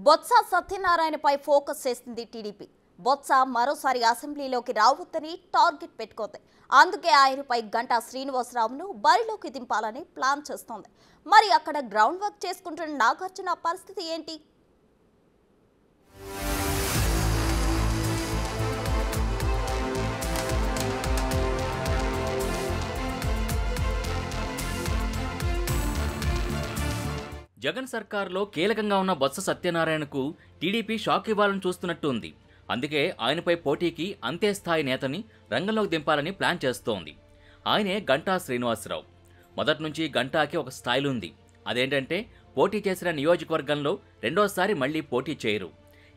Botsa సత్యనారాయణపై focus చేసింది TDP. Botsa మరోసారి అసెంబ్లీలోకి రావద్దని టార్గెట్ పెట్టుకుంది. అందుకే ఆయనపై గంటా శ్రీనివాసరావును బరిలోకి దింపాలని ప్లాన్ చేస్తోంది. మరి అక్కడ గ్రౌండ్ వర్క్ చేసుకుంటున్న నాగార్జున పరిస్థితి ఏంటి? జగన్ సర్కార్లో కీలకంగా ఉన్న బొత్స సత్యనారాయణకు టీడీపీ షాక్ ఇవ్వాలని చూస్తున్నట్టు ఉంది. అందుకే ఆయనపై పోటీకి అంతే స్థాయి నేతని రంగంలోకి దింపాలని ప్లాన్ చేస్తోంది. ఆయనే గంటా శ్రీనివాసరావు. మొదటి నుంచి గంటాకి ఒక స్టైల్ ఉంది. అదేంటంటే పోటీ చేసిన నియోజకవర్గంలో రెండోసారి మళ్లీ పోటీ చేయరు.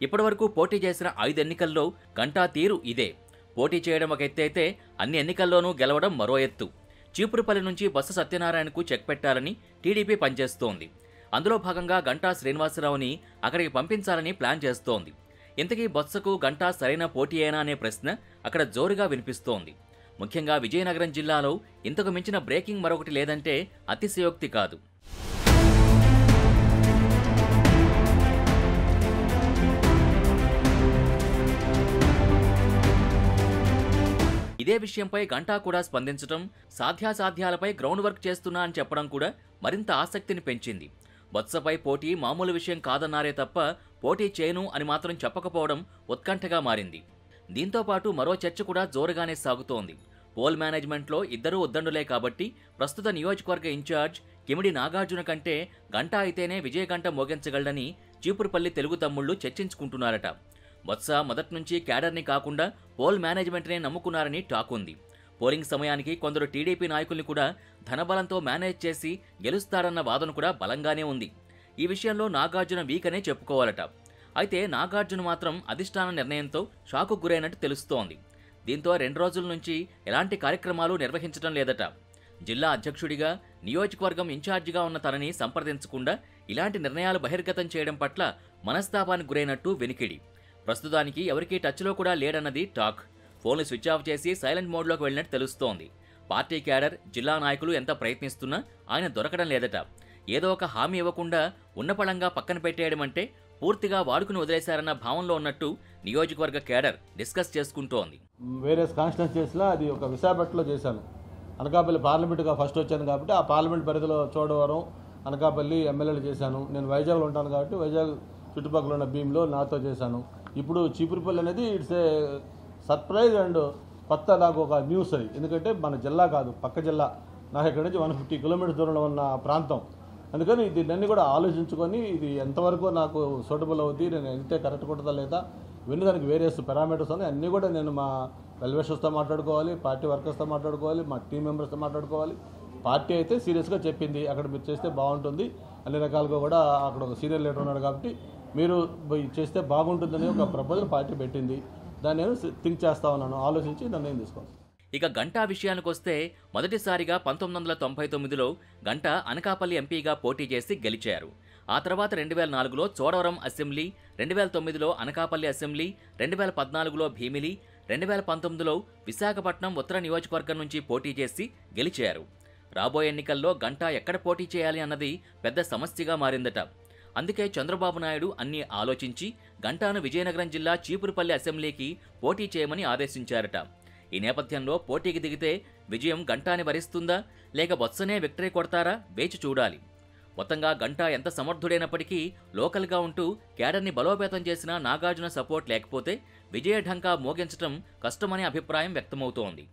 ఇప్పటివరకు పోటీ చేసిన 5 ఎన్నికల్లో గంటా తీరు ఇదే. పోటీ చేయడం ఒక ఎత్తు అయితే అన్ని ఎన్నికల్లోనూ గెలవడం మరో ఎత్తు. చీపురుపల్లి నుంచి బొత్స సత్యనారాయణకు చెక్ పెట్టాలని టీడీపీ పనిచేస్తోంది. అందులో భాగంగా గంటా శ్రీనివాసరావుని అక్కడికి పంపించాలని ప్లాన్ చేస్తోంది. ఇంతకీ బొత్సకు గంటా సరైన పోటీయేనా అనే ప్రశ్న అక్కడ జోరుగా వినిపిస్తోంది. ముఖ్యంగా విజయనగరం జిల్లాలో ఇంతకు మించిన బ్రేకింగ్ మరొకటి లేదంటే అతిశయోక్తి కాదు. ఇదే విషయంపై గంటా కూడా స్పందించడం, సాధ్యాసాధ్యాలపై గ్రౌండ్ వర్క్ చేస్తున్నా అని చెప్పడం కూడా మరింత ఆసక్తిని పెంచింది. బొత్సపై పోటీ మామూలు విషయం కాదన్నారే తప్ప పోటీ చేయను అని మాత్రం చెప్పకపోవడం ఉత్కంఠగా మారింది. దీంతో పాటు మరో చర్చ కూడా జోరుగానే సాగుతోంది. పోల్ మేనేజ్మెంట్లో ఇద్దరూ ఉద్దండులే కాబట్టి ప్రస్తుత నియోజకవర్గ ఇన్ఛార్జ్ కిమిడి నాగార్జున కంటే గంటా అయితేనే విజయగంట మోగించగలడని చీపురుపల్లి తెలుగు తమ్ముళ్లు చర్చించుకుంటున్నారట. బొత్స మొదటి నుంచి క్యాడర్ని కాకుండా పోల్ మేనేజ్మెంట్నే నమ్ముకున్నారని టాక్ ఉంది. పోలింగ్ సమయానికి కొందరు టీడీపీ నాయకుల్ని కూడా ధనబలంతో మేనేజ్ చేసి గెలుస్తారన్న వాదన కూడా బలంగానే ఉంది. ఈ విషయంలో నాగార్జున వీక్ అనే చెప్పుకోవాలట. అయితే నాగార్జున మాత్రం అధిష్టాన నిర్ణయంతో షాకు గురైనట్టు తెలుస్తోంది. దీంతో 2 రోజుల నుంచి ఎలాంటి కార్యక్రమాలు నిర్వహించడం లేదట. జిల్లా అధ్యక్షుడిగా నియోజకవర్గం ఇన్ఛార్జిగా ఉన్న తనని సంప్రదించకుండా ఇలాంటి నిర్ణయాలు బహిర్గతం చేయడం పట్ల మనస్తాపానికి గురైనట్టు వెనికిడి. ప్రస్తుతానికి ఎవరికీ టచ్లో కూడా లేడన్నది టాక్. ఫోన్లు స్విచ్ ఆఫ్ చేసి సైలెంట్ మోడ్లోకి వెళ్ళినట్టు తెలుస్తోంది. పార్టీ క్యాడర్, జిల్లా నాయకులు ఎంత ప్రయత్నిస్తున్నా ఆయన దొరకడం లేదట. ఏదో ఒక హామీ ఇవ్వకుండా ఉన్నపళంగా పక్కన పెట్టేయడం అంటే పూర్తిగా వాడుకుని వదిలేశారన్న భావంలో ఉన్నట్టు నియోజకవర్గ క్యాడర్ డిస్కస్ చేసుకుంటోంది. వేరే కాన్స్టిట్యున్సీస్లో అది ఒక విశాఖపట్నంలో చేశాను. అనకాపల్లి పార్లమెంటుగా ఫస్ట్ వచ్చాను కాబట్టి ఆ పార్లమెంట్ పరిధిలో చోడవరం, అనకాపల్లి ఎమ్మెల్యేలు చేశాను. నేను వైజాగ్లో ఉంటాను కాబట్టి వైజాగ్ చుట్టుపక్కల ఉన్న భీమ్లో నాతో చేశాను. ఇప్పుడు చీపురుపల్లి అనేది ఇట్స్ ఏ సర్ప్రైజ్ అండ్ కొత్త నాకు ఒక న్యూస్ అది. ఎందుకంటే మన జిల్లా కాదు, పక్క జిల్లా. నాకు ఇక్కడ నుంచి 150 కిలోమీటర్స్ దూరంలో ఉన్న ప్రాంతం. అందుకని దీన్ని కూడా ఆలోచించుకొని ఇది ఎంతవరకు నాకు సూటబుల్ అవుతుంది, నేను వెళ్తే కరెక్ట్ కొట్టదా లేదా, ఇవన్నీ దానికి వేరియస్ పారామీటర్స్ ఉన్నాయి. అన్నీ కూడా నేను మా వెల్విషర్స్తో మాట్లాడుకోవాలి, పార్టీ వర్కర్స్తో మాట్లాడుకోవాలి, మా టీం మెంబర్స్తో మాట్లాడుకోవాలి. పార్టీ అయితే సీరియస్గా చెప్పింది అక్కడ మీరు చేస్తే బాగుంటుంది, అన్ని రకాలుగా కూడా అక్కడ ఒక సీనియర్ లీడర్ ఉన్నాడు కాబట్టి మీరు చేస్తే బాగుంటుందని ఒక ప్రపోజల్ పార్టీ పెట్టింది. దాన్ని నేను థింక్ చేస్తా ఉన్నాను, ఆలోచించి నిర్ణయం తీసుకోవాలి. ఇక గంటా విషయానికి వస్తే మొదటిసారిగా 1999లో గంటా అనకాపల్లి ఎంపీగా పోటీ చేసి గెలిచారు. ఆ తర్వాత 2004లో చోడవరం అసెంబ్లీ, 2009లో అనకాపల్లి అసెంబ్లీ, 2014లో భీమిలి, 2019లో విశాఖపట్నం ఉత్తర నియోజకవర్గం నుంచి పోటీ చేసి గెలిచారు. రాబోయే ఎన్నికల్లో గంటా ఎక్కడ పోటీ చేయాలి అన్నది పెద్ద సమస్యగా మారిందట. అందుకే చంద్రబాబు నాయుడు అన్నీ ఆలోచించి గంటాను విజయనగరం జిల్లా చీపురుపల్లి అసెంబ్లీకి పోటీ చేయమని ఆదేశించారట. ఈ నేపథ్యంలో పోటీకి దిగితే విజయం గంటాని వరిస్తుందా లేక బొత్సనే విక్టరీ కొడతారా వేచి చూడాలి. మొత్తంగా గంటా ఎంత సమర్థుడైనప్పటికీ లోకల్గా ఉంటూ క్యాడర్ని బలోపేతం చేసిన నాగార్జున సపోర్ట్ లేకపోతే విజయ ఢంకా మోగించడం కష్టమనే అభిప్రాయం వ్యక్తమవుతోంది.